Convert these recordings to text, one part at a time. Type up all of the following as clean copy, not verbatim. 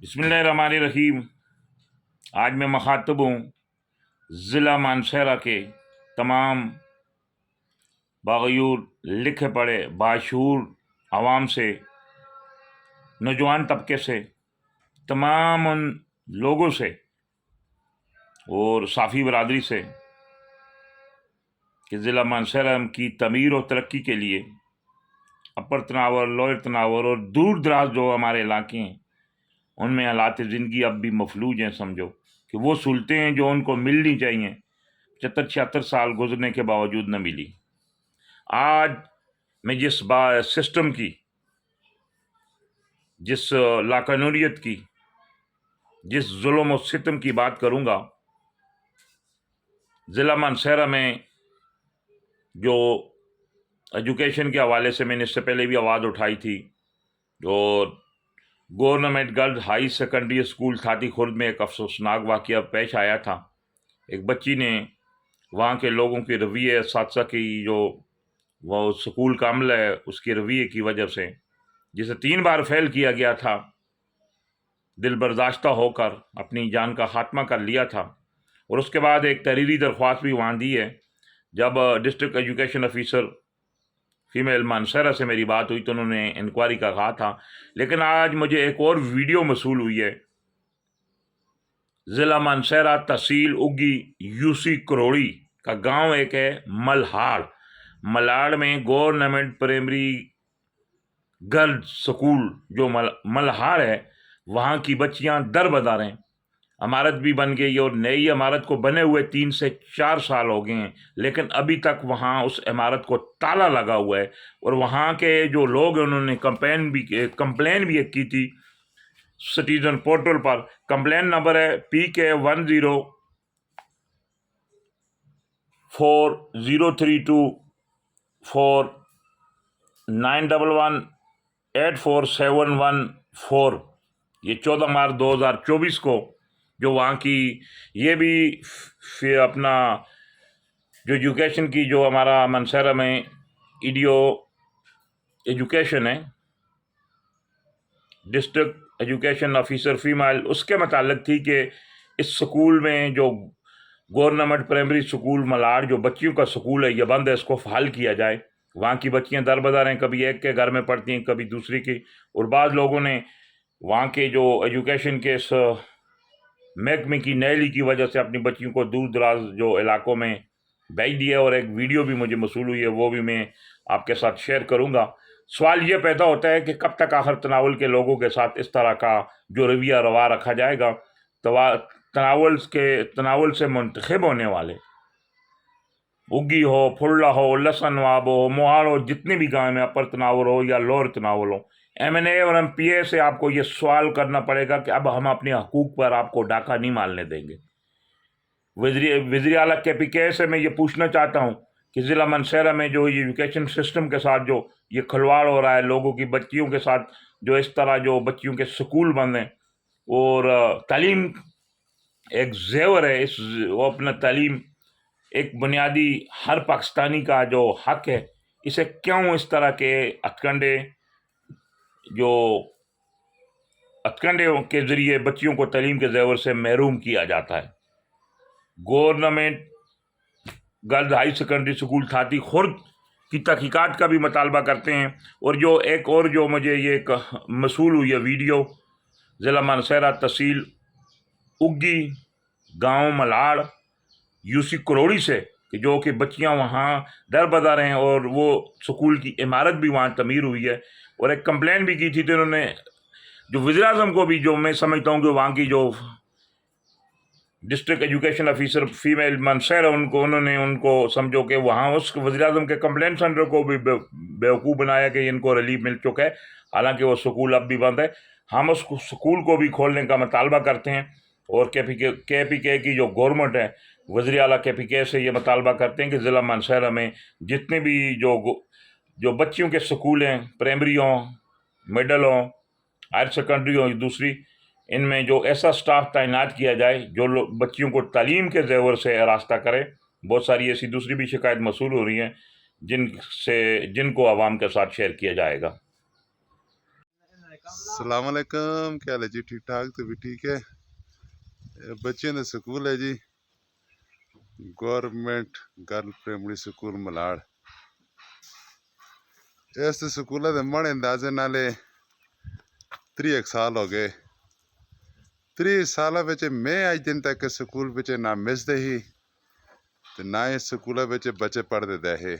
बिस्मिल्लाहिर्रहमानिर्रहीम। आज मैं मखातब हूँ ज़िला मानसहरा के तमाम बागयूर लिखे पढ़े बाशूर आवाम से, नौजवान तबके से, तमाम उन लोगों से और साफ़ी बरादरी से कि ज़िला मानसहरा की तमीर और तरक्की के लिए अपर तनावर, लोअर तनावर और दूर दराज जो हमारे इलाके हैं उनमें हालात ज़िंदगी अब भी मफलूज हैं। समझो कि वो सहूलतें हैं जो उनको मिलनी चाहिए 75-76 साल गुजरने के बावजूद न मिली। आज मैं जिस सिस्टम की, जिस लाकानूनियत की, जिस जुल्म और सितम की बात करूँगा, ज़िला मानसहरा में जो एजुकेशन के हवाले से मैंने इससे पहले भी आवाज़ उठाई थी, और government girls high secondary school थाती खुर्द में एक अफसोसनाक वाक़या पेश आया था। एक बच्ची ने वहाँ के लोगों के रवैये, साथसा की जो वो स्कूल का अमल है उसके रवैये की वजह से, जिसे 3 बार फेल किया गया था, दिल बर्दाश्ता होकर अपनी जान का खात्मा कर लिया था। और उसके बाद एक तहरीरी दरख्वास्त भी वहाँ दी है। जब district education officer female Mansehra से मेरी बात हुई तो उन्होंने इंक्वायरी का कहा था, लेकिन आज मुझे एक और वीडियो मसूल हुई है। ज़िला मानसहरा तहसील उगी यूसी करोड़ी का गांव एक है मल्हाड़। मल्हाड़ में गवर्नमेंट प्राइमरी गर्ल्स स्कूल जो मल्हाड़ है, वहाँ की बच्चियाँ दर बदर हैं। इमारत भी बन गई और नई इमारत को बने हुए 3 से 4 साल हो गए हैं, लेकिन अभी तक वहाँ उस इमारत को ताला लगा हुआ है। और वहाँ के जो लोग हैं उन्होंने कंप्लेन भी एक की थी सिटीजन पोर्टल पर। कंप्लेन नंबर है PK10424911847114। ये 14 मार्च 2024 को जो वहाँ की ये भी फिर अपना जो एजुकेशन की जो हमारा मानसहरा में ईडीओ एजुकेशन है, डिस्ट्रिक्ट एजुकेशन ऑफिसर फीमेल, उसके मुतालिक थी कि इस स्कूल में जो गवर्नमेंट प्राइमरी स्कूल मलाड़ जो बच्चियों का स्कूल है ये बंद है, इसको फहाल किया जाए। वहाँ की बच्चियाँ दर बदर हैं, कभी एक के घर में पढ़ती हैं, कभी दूसरी की। और बाद लोगों ने वहाँ के जो एजुकेशन के इस महकमे की नैली की वजह से अपनी बच्चियों को दूर दराज जो इलाकों में भेज दिया। और एक वीडियो भी मुझे मसूल हुई है, वो भी मैं आपके साथ शेयर करूँगा। सवाल ये पैदा होता है कि कब तक आखिर तनावल के लोगों के साथ इस तरह का जो रवैया रवा रखा जाएगा। तनावल से मुंतखब होने वाले उगी हो, फुल्ला हो, लसन नवाब हो, मोहाल हो, जितने भी गाँव में अपर तनावल हो या लोअर तनावल हो, MNA और MPA से आपको ये सवाल करना पड़ेगा कि अब हम अपने हकूक़ पर आपको डाका नहीं मारने देंगे। वज़ीर आला KPK से मैं ये पूछना चाहता हूँ कि ज़िला मानसहरा में जो एजुकेशन सिस्टम के साथ जो ये खिलवाड़ हो रहा है, लोगों की बच्चियों के साथ जो इस तरह जो बच्चियों के स्कूल बंद हैं, और तालीम एक ज़ेवर है, वो अपना तालीम एक बुनियादी हर पाकिस्तानी का जो हक है, इसे क्यों इस तरह के हथकंडे के ज़रिए बच्चियों को तालीम के ज़ेवर से महरूम किया जाता है। Government girls high secondary school थाती खुर्द की तहकीकात का भी मुतालबा करते हैं। और जो एक और जो मुझे ये एक मसूल हुई है वीडियो ज़िला मानसहरा तहसील उगी गांव मलाड़ यूसी करोड़ी से, कि जो कि बच्चियां वहाँ दर बदर हैं और वो स्कूल की इमारत भी वहाँ तमीर हुई है। और एक कंप्लेन भी की थी तो उन्होंने जो वज़ीर आज़म को भी, जो मैं समझता हूँ कि वहाँ की जो district education officer female Mansehra, उनको समझो कि वहाँ उस वज़ीर आज़म के कंप्लेंट सेंटर को भी बेवकूफ़ बनाया कि इनको रिलीफ मिल चुका है, हालांकि वो स्कूल अब भी बंद है। हम उस स्कूल को भी खोलने का मुतालबा करते हैं। और KPK की जो गवर्नमेंट है, वज़ीर आला KPK से ये मुतालबा करते हैं कि ज़िला मानसहरा में जितने भी जो बच्चियों के स्कूल हैं, प्राइमरी हों, मिडल हों, हायर सेकेंडरी हो, दूसरी, इनमें जो ऐसा स्टाफ तैनात किया जाए जो बच्चियों को तालीम के ज़ेवर से रास्ता करे। बहुत सारी ऐसी दूसरी भी शिकायत मसूल हो रही हैं जिनको आवाम के साथ शेयर किया जाएगा। السلام علیکم، کیا حال ہے جی؟ ٹھیک ٹھاک تو بھی ٹھیک ہے۔ بچیاں دا سکول ہے جی، گورنمنٹ گرل پرائمری سکول ملاڑ۔ اس سکولہ دے مڑ اندازے نالے 3 سال ہو گئے۔ 3 سالہ بچے میں آج دن تک سکول بچے نہ مس دے ہی تے نہ اس سکولہ بچے بچے پڑھ دے ہے۔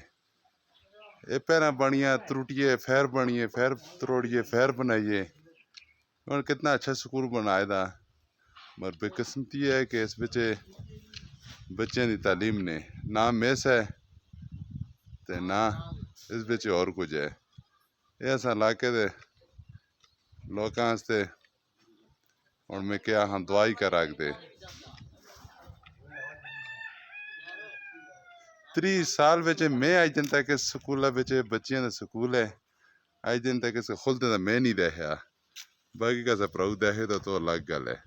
اے پہنا بنیاں تروٹیے پھر بنیے پھر تروڑیے پھر بنائیے، اور کتنا اچھا سکول بنائے دا، مگر بے قسمتی ہے کہ اس بچے دی تعلیم نے نہ مس ہے تے نہ اس بچے اور کچھ ہے۔ اس علاقے دے لوکاں واسطے ہن میں کیا ہاں دعائی کر رکھ دے۔ 3 سال بچے میں آج دن تک اس سکولہ بچے بچیاں دا سکول ہے، آج دن تک اس کھلتے دا میں نہیں دیکھا، باقی کا سا پراؤ دیکھے تو الگ گل ہے۔